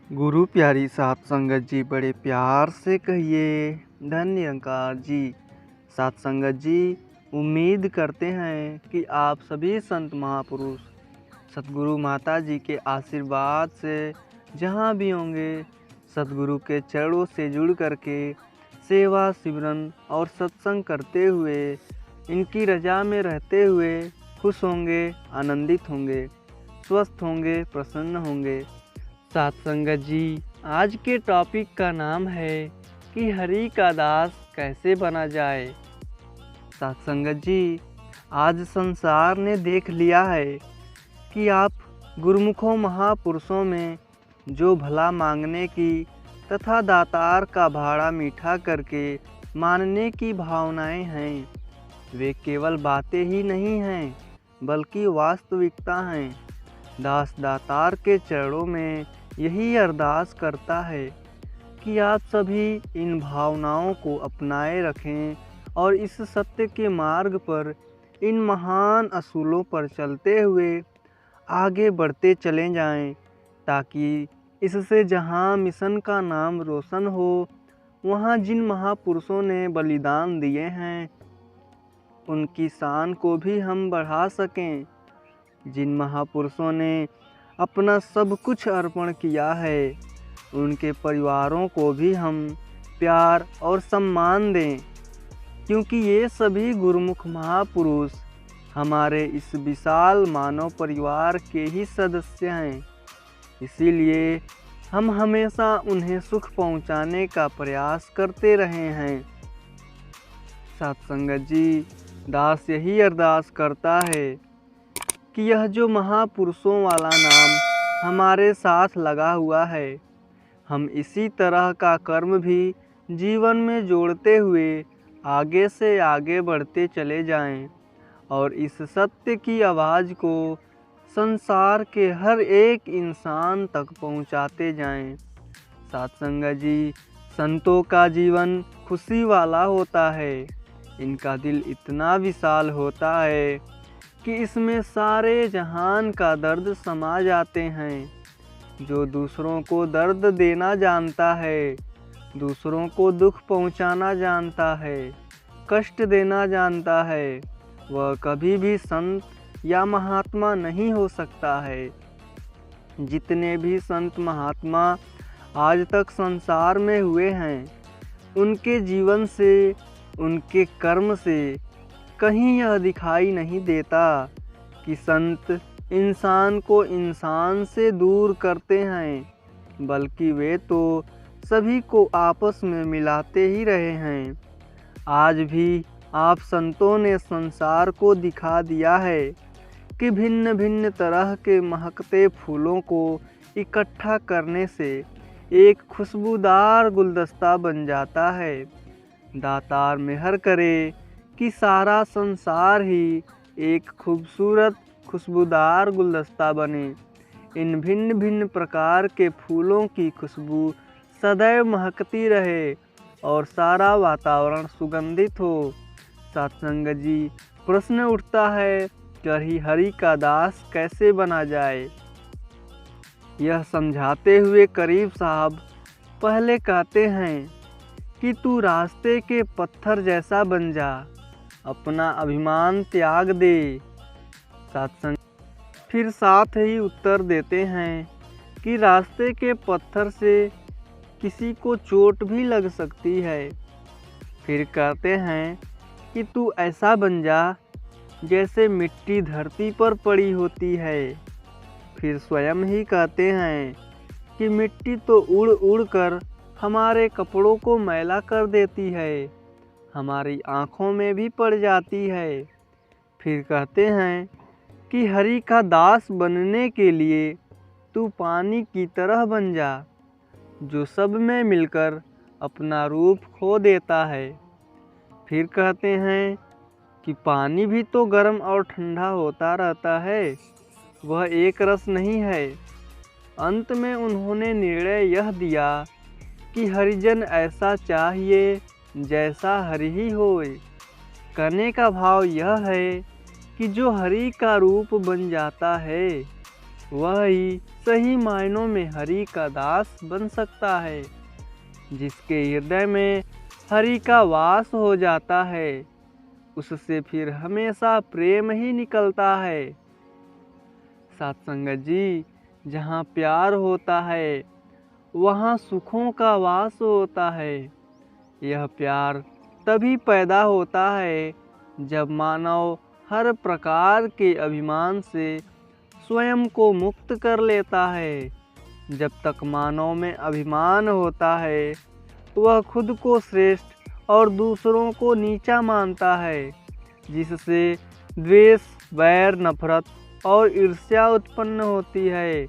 गुरु प्यारी सात संगत जी, बड़े प्यार से कहिए धन्य निरंकार जी। सात संगत जी, उम्मीद करते हैं कि आप सभी संत महापुरुष सतगुरु माता जी के आशीर्वाद से जहाँ भी होंगे, सतगुरु के चरणों से जुड़ करके सेवा सिमरन और सत्संग करते हुए, इनकी रजा में रहते हुए खुश होंगे, आनंदित होंगे, स्वस्थ होंगे, प्रसन्न होंगे। सात संगत जी, आज के टॉपिक का नाम है कि हरि का दास कैसे बना जाए। सात संगत जी, आज संसार ने देख लिया है कि आप गुरुमुखों महापुरुषों में जो भला मांगने की तथा दातार का भाड़ा मीठा करके मानने की भावनाएं हैं, वे केवल बातें ही नहीं हैं बल्कि वास्तविकता हैं। दास दातार के चरणों में यही अरदास करता है कि आप सभी इन भावनाओं को अपनाए रखें और इस सत्य के मार्ग पर, इन महान असूलों पर चलते हुए आगे बढ़ते चले जाएं, ताकि इससे जहां मिशन का नाम रोशन हो, वहां जिन महापुरुषों ने बलिदान दिए हैं उनकी शान को भी हम बढ़ा सकें। जिन महापुरुषों ने अपना सब कुछ अर्पण किया है, उनके परिवारों को भी हम प्यार और सम्मान दें, क्योंकि ये सभी गुरुमुख महापुरुष हमारे इस विशाल मानव परिवार के ही सदस्य हैं। इसीलिए हम हमेशा उन्हें सुख पहुंचाने का प्रयास करते रहे हैं। सत्संगत जी, दास यही अरदास करता है कि यह जो महापुरुषों वाला नाम हमारे साथ लगा हुआ है, हम इसी तरह का कर्म भी जीवन में जोड़ते हुए आगे से आगे बढ़ते चले जाएं और इस सत्य की आवाज़ को संसार के हर एक इंसान तक पहुंचाते जाएं। सत्संगत जी, संतों का जीवन खुशी वाला होता है। इनका दिल इतना विशाल होता है कि इसमें सारे जहान का दर्द समा जाते हैं। जो दूसरों को दर्द देना जानता है, दूसरों को दुख पहुंचाना जानता है, कष्ट देना जानता है, वह कभी भी संत या महात्मा नहीं हो सकता है। जितने भी संत महात्मा आज तक संसार में हुए हैं, उनके जीवन से, उनके कर्म से कहीं यह दिखाई नहीं देता कि संत इंसान को इंसान से दूर करते हैं, बल्कि वे तो सभी को आपस में मिलाते ही रहे हैं। आज भी आप संतों ने संसार को दिखा दिया है कि भिन्न भिन्न तरह के महकते फूलों को इकट्ठा करने से एक खुशबूदार गुलदस्ता बन जाता है। दातार मेहर करे कि सारा संसार ही एक खूबसूरत खुशबूदार गुलदस्ता बने। इन भिन्न भिन्न प्रकार के फूलों की खुशबू सदैव महकती रहे और सारा वातावरण सुगंधित हो। सत्संगत जी, प्रश्न उठता है कि हरि का दास कैसे बना जाए। यह समझाते हुए करीब साहब पहले कहते हैं कि तू रास्ते के पत्थर जैसा बन जा, अपना अभिमान त्याग दे। सत्संग फिर साथ ही उत्तर देते हैं कि रास्ते के पत्थर से किसी को चोट भी लग सकती है। फिर कहते हैं कि तू ऐसा बन जा जैसे मिट्टी धरती पर पड़ी होती है। फिर स्वयं ही कहते हैं कि मिट्टी तो उड़ उड़ कर हमारे कपड़ों को मैला कर देती है, हमारी आँखों में भी पड़ जाती है। फिर कहते हैं कि हरि का दास बनने के लिए तू पानी की तरह बन जा, जो सब में मिलकर अपना रूप खो देता है। फिर कहते हैं कि पानी भी तो गर्म और ठंडा होता रहता है, वह एक रस नहीं है। अंत में उन्होंने निर्णय यह दिया कि हरिजन ऐसा चाहिए जैसा हरि ही होए। कहने का भाव यह है कि जो हरि का रूप बन जाता है, वह ही सही मायनों में हरि का दास बन सकता है। जिसके हृदय में हरि का वास हो जाता है, उससे फिर हमेशा प्रेम ही निकलता है। सत्संग जी, जहाँ प्यार होता है वहाँ सुखों का वास होता है। यह प्यार तभी पैदा होता है जब मानव हर प्रकार के अभिमान से स्वयं को मुक्त कर लेता है। जब तक मानव में अभिमान होता है, वह खुद को श्रेष्ठ और दूसरों को नीचा मानता है, जिससे द्वेष, वैर, नफरत और ईर्ष्या उत्पन्न होती है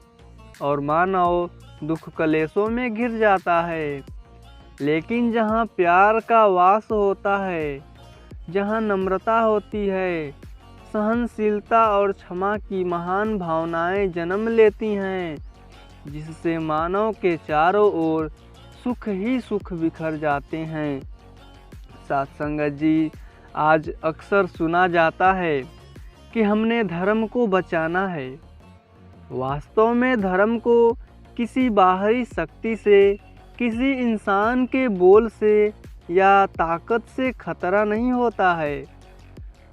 और मानव दुख कलेशों में घिर जाता है। लेकिन जहाँ प्यार का वास होता है, जहाँ नम्रता होती है, सहनशीलता और क्षमा की महान भावनाएं जन्म लेती हैं, जिससे मानव के चारों ओर सुख ही सुख बिखर जाते हैं। सत्संग जी, आज अक्सर सुना जाता है कि हमने धर्म को बचाना है। वास्तव में धर्म को किसी बाहरी शक्ति से, किसी इंसान के बोल से या ताकत से खतरा नहीं होता है,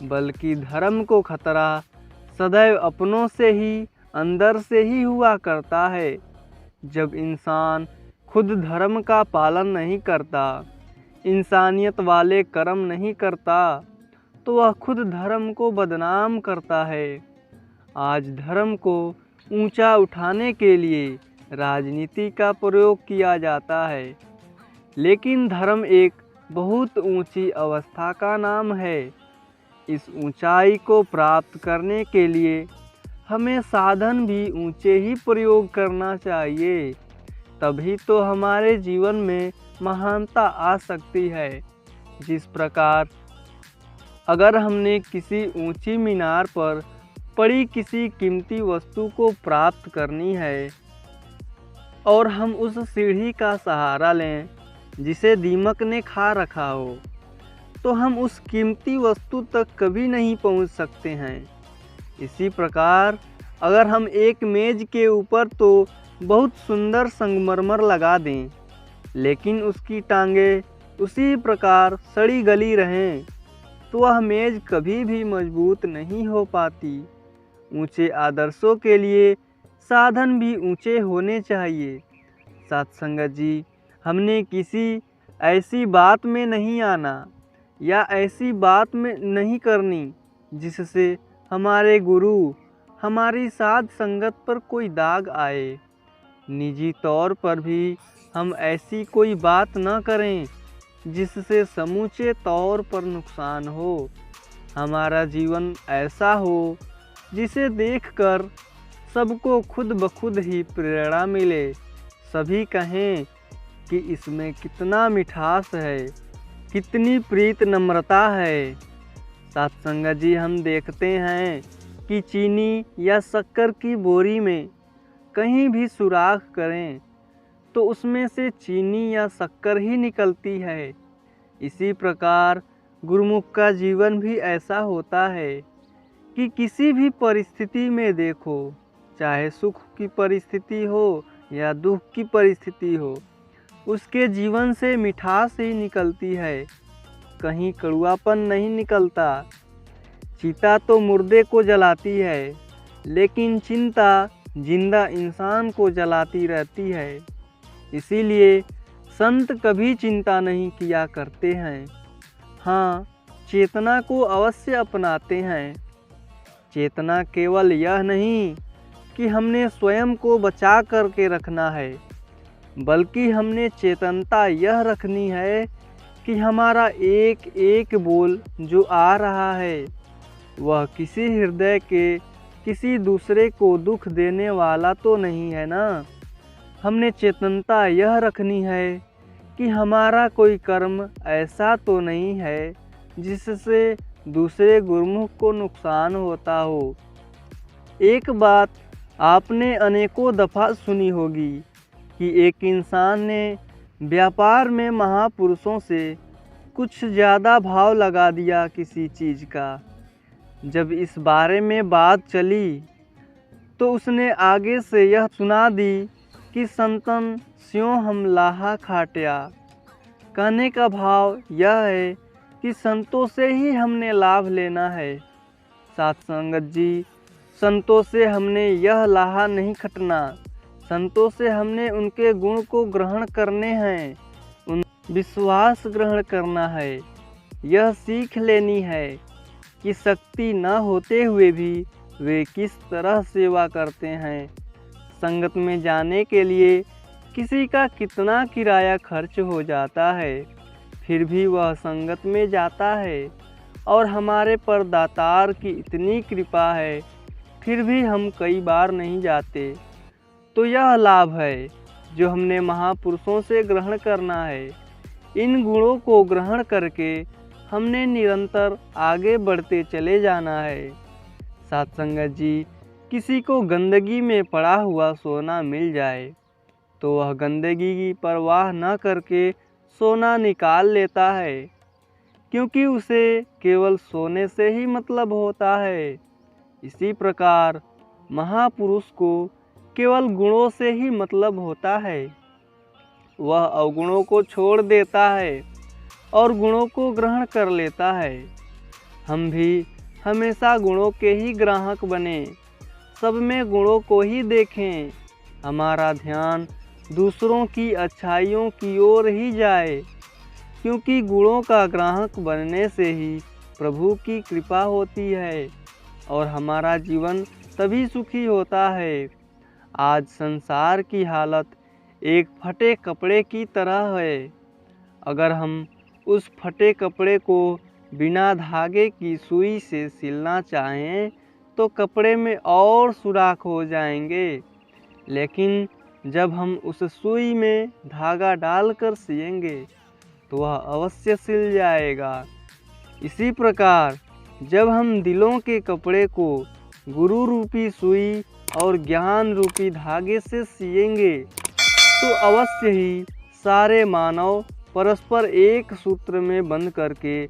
बल्कि धर्म को खतरा सदैव अपनों से ही, अंदर से ही हुआ करता है। जब इंसान खुद धर्म का पालन नहीं करता, इंसानियत वाले कर्म नहीं करता, तो वह खुद धर्म को बदनाम करता है। आज धर्म को ऊंचा उठाने के लिए राजनीति का प्रयोग किया जाता है, लेकिन धर्म एक बहुत ऊंची अवस्था का नाम है। इस ऊंचाई को प्राप्त करने के लिए हमें साधन भी ऊंचे ही प्रयोग करना चाहिए, तभी तो हमारे जीवन में महानता आ सकती है। जिस प्रकार अगर हमने किसी ऊंची मीनार पर पड़ी किसी कीमती वस्तु को प्राप्त करनी है और हम उस सीढ़ी का सहारा लें जिसे दीमक ने खा रखा हो, तो हम उस कीमती वस्तु तक कभी नहीं पहुंच सकते हैं। इसी प्रकार अगर हम एक मेज के ऊपर तो बहुत सुंदर संगमरमर लगा दें, लेकिन उसकी टांगें उसी प्रकार सड़ी गली रहें, तो वह मेज कभी भी मजबूत नहीं हो पाती। ऊंचे आदर्शों के लिए साधन भी ऊंचे होने चाहिए। सत्संग जी, हमने किसी ऐसी बात में नहीं आना या ऐसी बात में नहीं करनी जिससे हमारे गुरु, हमारी साध संगत पर कोई दाग आए। निजी तौर पर भी हम ऐसी कोई बात न करें जिससे समूचे तौर पर नुकसान हो। हमारा जीवन ऐसा हो जिसे देखकर सबको खुद ब खुद ही प्रेरणा मिले, सभी कहें कि इसमें कितना मिठास है, कितनी प्रीत नम्रता है। सत्संग जी, हम देखते हैं कि चीनी या शक्कर की बोरी में कहीं भी सुराख करें तो उसमें से चीनी या शक्कर ही निकलती है। इसी प्रकार गुरुमुख का जीवन भी ऐसा होता है कि किसी भी परिस्थिति में देखो, चाहे सुख की परिस्थिति हो या दुख की परिस्थिति हो, उसके जीवन से मिठास ही निकलती है, कहीं कड़वापन नहीं निकलता। चिता तो मुर्दे को जलाती है, लेकिन चिंता जिंदा इंसान को जलाती रहती है। इसीलिए संत कभी चिंता नहीं किया करते हैं। हाँ, चेतना को अवश्य अपनाते हैं। चेतना केवल यह नहीं कि हमने स्वयं को बचा करके रखना है, बल्कि हमने चेतनता यह रखनी है कि हमारा एक एक बोल जो आ रहा है वह किसी हृदय के किसी दूसरे को दुख देने वाला तो नहीं है ना। हमने चेतनता यह रखनी है कि हमारा कोई कर्म ऐसा तो नहीं है जिससे दूसरे गुरुमुख को नुकसान होता हो। एक बात आपने अनेकों दफ़ा सुनी होगी कि एक इंसान ने व्यापार में महापुरुषों से कुछ ज़्यादा भाव लगा दिया किसी चीज़ का। जब इस बारे में बात चली तो उसने आगे से यह सुना दी कि संतन स्यों हम लाहा खाटिया। कहने का भाव यह है कि संतों से ही हमने लाभ लेना है। साथ संगत जी, संतों से हमने यह लाहा नहीं खटना। संतों से हमने उनके गुण को ग्रहण करने हैं, उन विश्वास ग्रहण करना है। यह सीख लेनी है कि शक्ति न होते हुए भी वे किस तरह सेवा करते हैं। संगत में जाने के लिए किसी का कितना किराया खर्च हो जाता है, फिर भी वह संगत में जाता है। और हमारे पर दातार की इतनी कृपा है, फिर भी हम कई बार नहीं जाते। तो यह लाभ है जो हमने महापुरुषों से ग्रहण करना है। इन गुणों को ग्रहण करके हमने निरंतर आगे बढ़ते चले जाना है। सत्संगत जी, किसी को गंदगी में पड़ा हुआ सोना मिल जाए तो वह गंदगी की परवाह न करके सोना निकाल लेता है, क्योंकि उसे केवल सोने से ही मतलब होता है। इसी प्रकार महापुरुष को केवल गुणों से ही मतलब होता है। वह अवगुणों को छोड़ देता है और गुणों को ग्रहण कर लेता है। हम भी हमेशा गुणों के ही ग्राहक बने, सब में गुणों को ही देखें। हमारा ध्यान दूसरों की अच्छाइयों की ओर ही जाए, क्योंकि गुणों का ग्राहक बनने से ही प्रभु की कृपा होती है और हमारा जीवन तभी सुखी होता है। आज संसार की हालत एक फटे कपड़े की तरह है। अगर हम उस फटे कपड़े को बिना धागे की सुई से सिलना चाहें तो कपड़े में और सुराख हो जाएंगे, लेकिन जब हम उस सुई में धागा डालकर सिएंगे तो वह अवश्य सिल जाएगा। इसी प्रकार जब हम दिलों के कपड़े को गुरु रूपी सुई और ज्ञान रूपी धागे से सिएंगे तो अवश्य ही सारे मानव परस्पर एक सूत्र में बंध करके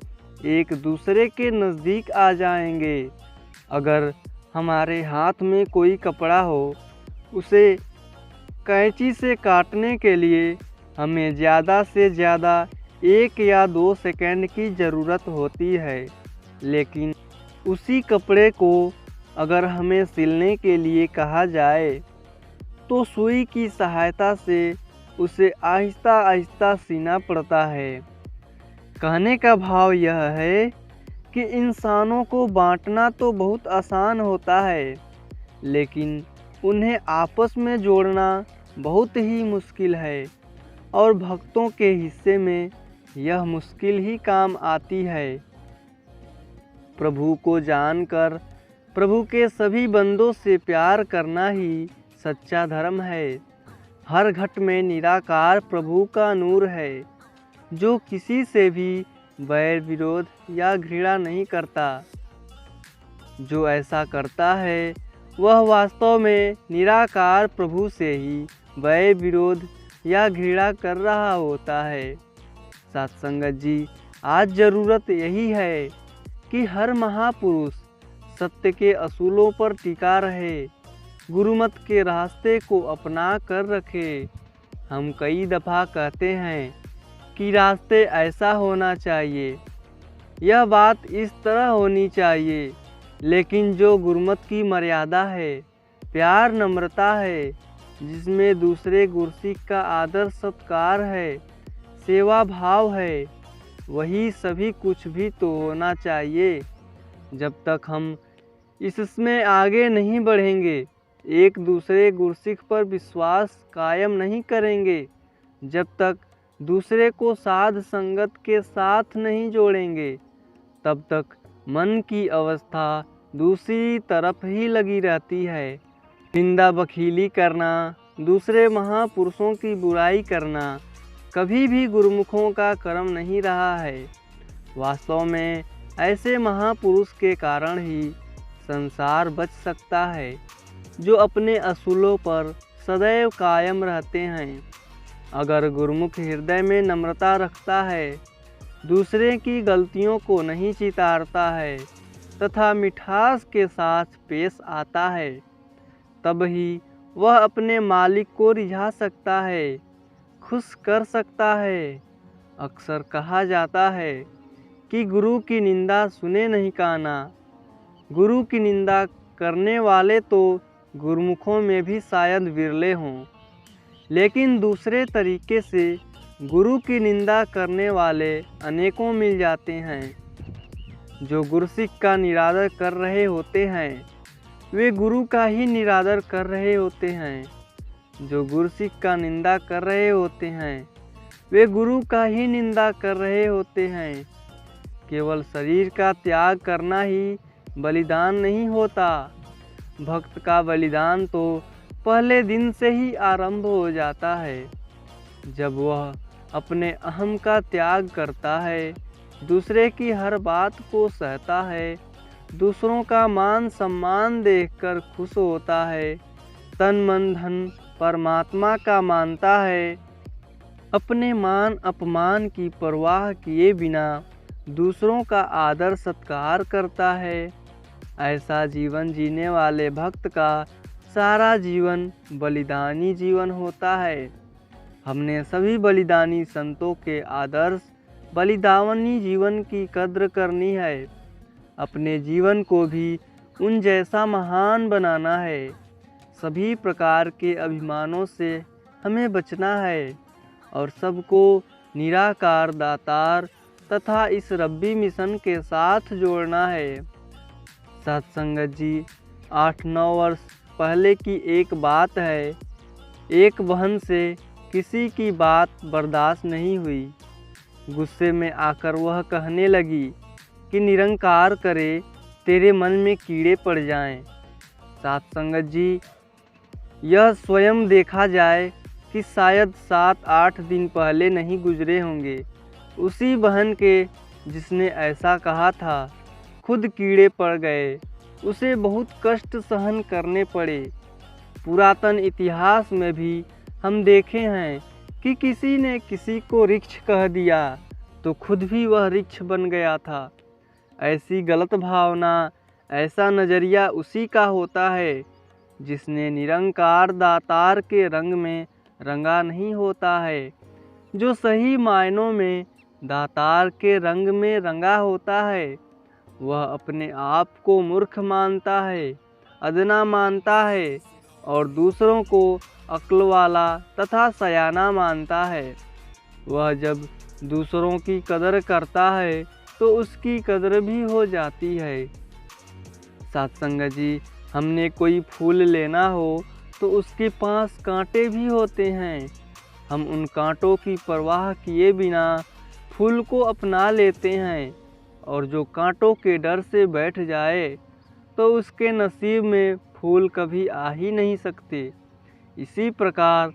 एक दूसरे के नज़दीक आ जाएंगे। अगर हमारे हाथ में कोई कपड़ा हो, उसे कैंची से काटने के लिए हमें ज़्यादा से ज़्यादा 1 या 2 सेकंड की ज़रूरत होती है, लेकिन उसी कपड़े को अगर हमें सिलने के लिए कहा जाए तो सुई की सहायता से उसे आहिस्ता आहिस्ता सीना पड़ता है। कहने का भाव यह है कि इंसानों को बांटना तो बहुत आसान होता है, लेकिन उन्हें आपस में जोड़ना बहुत ही मुश्किल है और भक्तों के हिस्से में यह मुश्किल ही काम आती है। प्रभु को जानकर प्रभु के सभी बंदों से प्यार करना ही सच्चा धर्म है। हर घट में निराकार प्रभु का नूर है, जो किसी से भी वैर विरोध या घृणा नहीं करता। जो ऐसा करता है वह वास्तव में निराकार प्रभु से ही वैर विरोध या घृणा कर रहा होता है। सत्संगत जी, आज ज़रूरत यही है कि हर महापुरुष सत्य के असूलों पर टिका रहे, गुरुमत के रास्ते को अपना कर रखे। हम कई दफ़ा कहते हैं कि रास्ते ऐसा होना चाहिए, यह बात इस तरह होनी चाहिए, लेकिन जो गुरुमत की मर्यादा है, प्यार नम्रता है, जिसमें दूसरे गुरसिक का आदर सत्कार है, सेवा भाव है, वही सभी कुछ भी तो होना चाहिए। जब तक हम इसमें आगे नहीं बढ़ेंगे, एक दूसरे गुरसिक पर विश्वास कायम नहीं करेंगे, जब तक दूसरे को साध संगत के साथ नहीं जोड़ेंगे, तब तक मन की अवस्था दूसरी तरफ ही लगी रहती है। निंदा बखीली करना, दूसरे महापुरुषों की बुराई करना कभी भी गुरुमुखों का कर्म नहीं रहा है। वास्तव में ऐसे महापुरुष के कारण ही संसार बच सकता है, जो अपने असूलों पर सदैव कायम रहते हैं। अगर गुरुमुख हृदय में नम्रता रखता है, दूसरे की गलतियों को नहीं चितारता है तथा मिठास के साथ पेश आता है, तब ही वह अपने मालिक को रिझा सकता है, खुश कर सकता है। अक्सर कहा जाता है कि गुरु की निंदा सुने नहीं काना। गुरु की निंदा करने वाले तो गुरुमुखों में भी शायद विरले हों, लेकिन दूसरे तरीके से गुरु की निंदा करने वाले अनेकों मिल जाते हैं। जो गुरसिक का निरादर कर रहे होते हैं वे गुरु का ही निरादर कर रहे होते हैं। जो गुरसिक का निंदा कर रहे होते हैं वे गुरु का ही निंदा कर रहे होते हैं। केवल शरीर का त्याग करना ही बलिदान नहीं होता। भक्त का बलिदान तो पहले दिन से ही आरंभ हो जाता है, जब वह अपने अहम का त्याग करता है, दूसरे की हर बात को सहता है, दूसरों का मान सम्मान देखकर खुश होता है, तन मन धन परमात्मा का मानता है, अपने मान अपमान की परवाह किए बिना दूसरों का आदर सत्कार करता है। ऐसा जीवन जीने वाले भक्त का सारा जीवन बलिदानी जीवन होता है। हमने सभी बलिदानी संतों के आदर्श बलिदानी जीवन की कद्र करनी है। अपने जीवन को भी उन जैसा महान बनाना है। सभी प्रकार के अभिमानों से हमें बचना है और सबको निराकार दातार तथा इस रब्बी मिशन के साथ जोड़ना है। सत्संगत जी, 8-9 वर्ष पहले की एक बात है। एक बहन से किसी की बात बर्दाश्त नहीं हुई। गुस्से में आकर वह कहने लगी कि निरंकार करे तेरे मन में कीड़े पड़ जाएं। सत्संगत जी, यह स्वयं देखा जाए कि शायद 7-8 दिन पहले नहीं गुजरे होंगे, उसी बहन के जिसने ऐसा कहा था खुद कीड़े पड़ गए। उसे बहुत कष्ट सहन करने पड़े। पुरातन इतिहास में भी हम देखे हैं कि किसी ने किसी को वृक्ष कह दिया तो खुद भी वह वृक्ष बन गया था। ऐसी गलत भावना, ऐसा नज़रिया उसी का होता है जिसने निरंकार दातार के रंग में रंगा नहीं होता है। जो सही मायनों में दातार के रंग में रंगा होता है वह अपने आप को मूर्ख मानता है, अदना मानता है और दूसरों को अक्ल वाला तथा सयाना मानता है। वह जब दूसरों की कदर करता है तो उसकी कदर भी हो जाती है। सत्संग जी, हमने कोई फूल लेना हो तो उसके पास कांटे भी होते हैं। हम उन कांटों की परवाह किए बिना फूल को अपना लेते हैं और जो कांटों के डर से बैठ जाए तो उसके नसीब में फूल कभी आ ही नहीं सकते। इसी प्रकार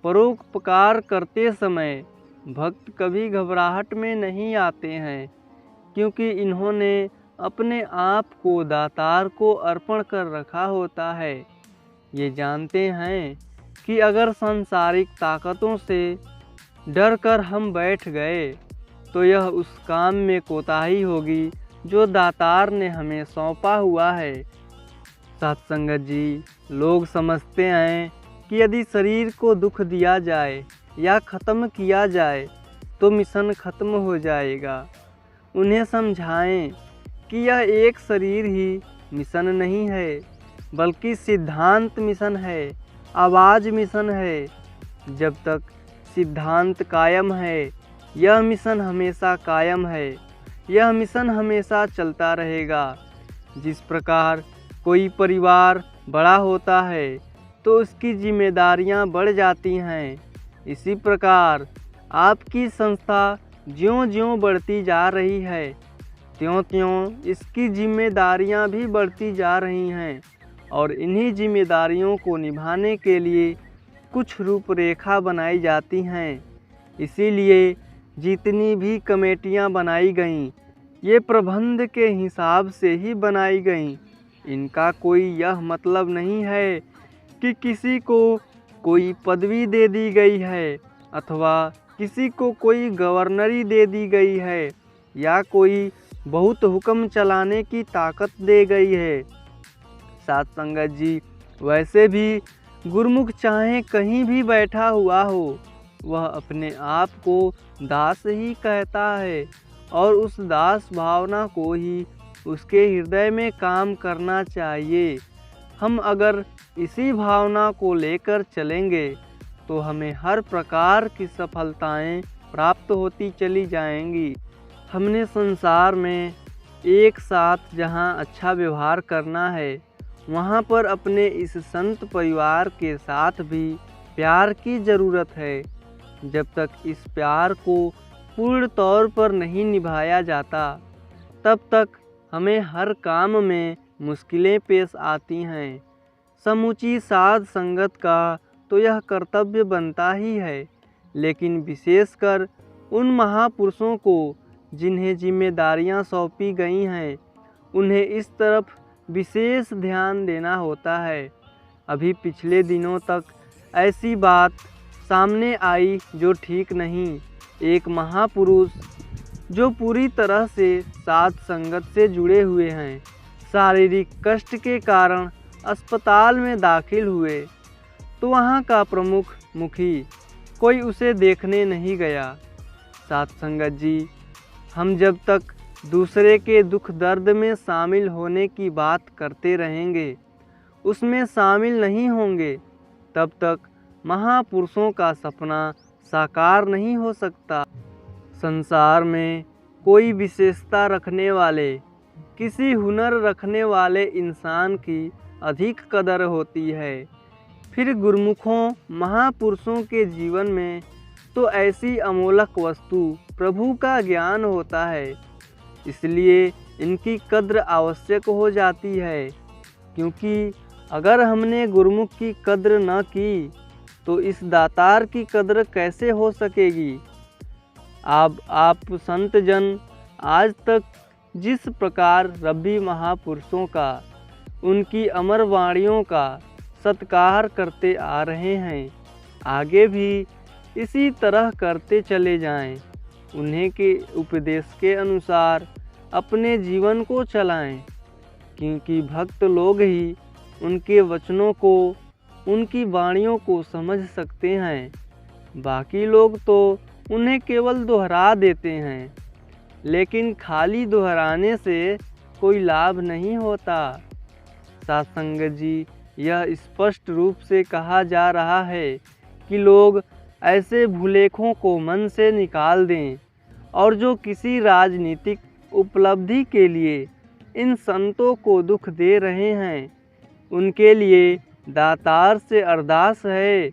परोपकार करते समय भक्त कभी घबराहट में नहीं आते हैं, क्योंकि इन्होंने अपने आप को दातार को अर्पण कर रखा होता है। ये जानते हैं कि अगर सांसारिक ताकतों से डर कर हम बैठ गए तो यह उस काम में कोताही होगी जो दातार ने हमें सौंपा हुआ है। सत्संगत जी, लोग समझते हैं कि यदि शरीर को दुख दिया जाए या ख़त्म किया जाए तो मिशन ख़त्म हो जाएगा। उन्हें समझाएं कि यह एक शरीर ही मिशन नहीं है, बल्कि सिद्धांत मिशन है, आवाज़ मिशन है। जब तक सिद्धांत कायम है यह मिशन हमेशा कायम है, यह मिशन हमेशा चलता रहेगा। जिस प्रकार कोई परिवार बड़ा होता है तो उसकी जिम्मेदारियां बढ़ जाती हैं, इसी प्रकार आपकी संस्था ज्यों-ज्यों बढ़ती जा रही है त्यों-त्यों इसकी जिम्मेदारियां भी बढ़ती जा रही हैं और इन्हीं जिम्मेदारियों को निभाने के लिए कुछ रूपरेखा बनाई जाती हैं। इसीलिए जितनी भी कमेटियां बनाई गईं ये प्रबंध के हिसाब से ही बनाई गईं। इनका कोई यह मतलब नहीं है कि किसी को कोई पदवी दे दी गई है अथवा किसी को कोई गवर्नरी दे दी गई है या कोई बहुत हुक्म चलाने की ताकत दे गई है। सत्संगत जी, वैसे भी गुरुमुख चाहे कहीं भी बैठा हुआ हो, वह अपने आप को दास ही कहता है और उस दास भावना को ही उसके हृदय में काम करना चाहिए। हम अगर इसी भावना को लेकर चलेंगे तो हमें हर प्रकार की सफलताएं प्राप्त होती चली जाएंगी। हमने संसार में एक साथ जहां अच्छा व्यवहार करना है, वहां पर अपने इस संत परिवार के साथ भी प्यार की ज़रूरत है। जब तक इस प्यार को पूर्ण तौर पर नहीं निभाया जाता, तब तक हमें हर काम में मुश्किलें पेश आती हैं। समूची साध संगत का तो यह कर्तव्य बनता ही है, लेकिन विशेषकर उन महापुरुषों को जिन्हें जिम्मेदारियां सौंपी गई हैं, उन्हें इस तरफ विशेष ध्यान देना होता है। अभी पिछले दिनों तक ऐसी बात सामने आई जो ठीक नहीं। एक महापुरुष जो पूरी तरह से साध संगत से जुड़े हुए हैं, शारीरिक कष्ट के कारण अस्पताल में दाखिल हुए, तो वहाँ का प्रमुख मुखी कोई उसे देखने नहीं गया। साध संगत जी, हम जब तक दूसरे के दुख दर्द में शामिल होने की बात करते रहेंगे, उसमें शामिल नहीं होंगे, तब तक महापुरुषों का सपना साकार नहीं हो सकता। संसार में कोई विशेषता रखने वाले, किसी हुनर रखने वाले इंसान की अधिक कदर होती है। फिर गुरुमुखों महापुरुषों के जीवन में तो ऐसी अमोलक वस्तु प्रभु का ज्ञान होता है, इसलिए इनकी कद्र आवश्यक हो जाती है। क्योंकि अगर हमने गुरुमुख की कद्र न की, तो इस दातार की कद्र कैसे हो सकेगी। आप संत जन आज तक जिस प्रकार रब्बी महापुरुषों का, उनकी अमर वाणियों का सत्कार करते आ रहे हैं, आगे भी इसी तरह करते चले जाएं। उन्हें के उपदेश के अनुसार अपने जीवन को चलाएं, क्योंकि भक्त लोग ही उनके वचनों को, उनकी वाणियों को समझ सकते हैं। बाकी लोग तो उन्हें केवल दोहरा देते हैं, लेकिन खाली दोहराने से कोई लाभ नहीं होता। साध संगत जी, यह स्पष्ट रूप से कहा जा रहा है कि लोग ऐसे भूलेखों को मन से निकाल दें, और जो किसी राजनीतिक उपलब्धि के लिए इन संतों को दुख दे रहे हैं, उनके लिए दातार से अरदास है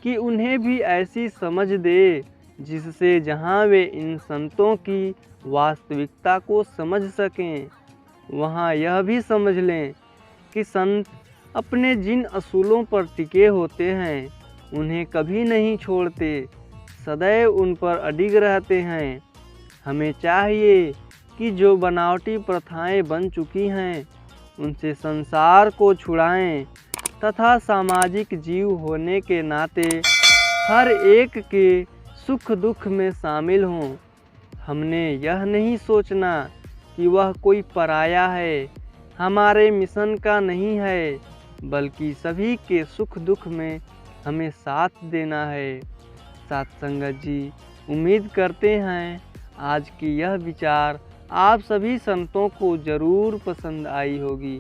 कि उन्हें भी ऐसी समझ दे जिससे जहाँ वे इन संतों की वास्तविकता को समझ सकें, वहाँ यह भी समझ लें कि संत अपने जिन असूलों पर टिके होते हैं, उन्हें कभी नहीं छोड़ते, सदैव उन पर अडिग रहते हैं। हमें चाहिए कि जो बनावटी प्रथाएं बन चुकी हैं, उनसे संसार को छुड़ाएं तथा सामाजिक जीव होने के नाते हर एक के सुख दुख में शामिल हों। हमने यह नहीं सोचना कि वह कोई पराया है, हमारे मिशन का नहीं है, बल्कि सभी के सुख दुख में हमें साथ देना है। साथ संगत जी, उम्मीद करते हैं आज की यह विचार आप सभी संतों को ज़रूर पसंद आई होगी।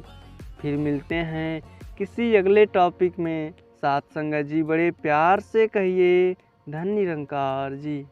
फिर मिलते हैं किसी अगले टॉपिक में। साथ संगत जी, बड़े प्यार से कहिए धन्य निरंकार जी।